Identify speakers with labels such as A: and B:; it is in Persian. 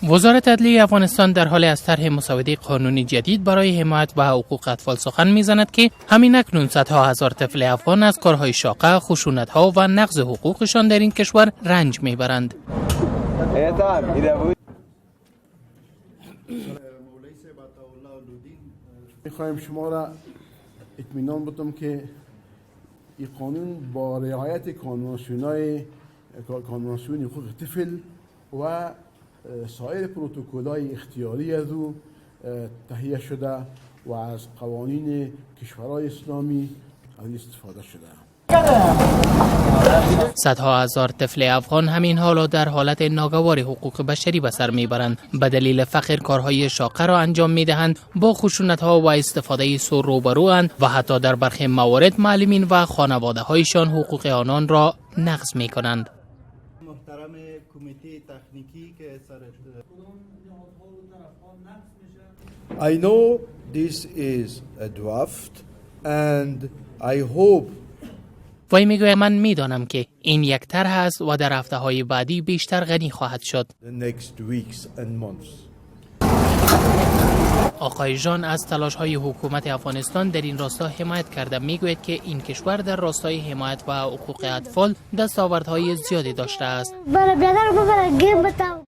A: وزارت عدلیه افغانستان در حال از طرح مسوده قانونی جدید برای حمایت و حقوق اطفال سخن می‌زند که همین اکنون صدها هزار طفل افغان از کارهای شاقه، خشونت‌ها و نقض حقوقشان در این کشور رنج می‌برند.
B: می‌خوایم شما را اطمینان بدم که این قانون با رعایت کنوانسیون حقوق طفل و سایر پروتکل‌های اختیاری از او تهیه شده و از قوانین کشورهای اسلامی از استفاده شده.
A: صدها هزار طفل افغان همین حالا در حالت ناگوار حقوق بشری به سر میبرند. به دلیل فقر کارهای شاقه را انجام میدهند، با خشونت‌ها و استفاده سور روبروند و حتی در برخی موارد معلمین و خانواده هایشان حقوق آنان را نقض میکنند.
C: محترم کمیته تکنیکی که
D: I know this is a draft and I hope
A: وی میگوید من میدانم که این یک طرح است و در هفته‌های بعدی بیشتر غنی خواهد شد.
D: the next weeks and months.
A: آقای جان از تلاش‌های حکومت افغانستان در این راستا حمایت کرده میگوید که این کشور در راستای حمایت و حقوق اطفال دستاوردهای زیادی داشته است.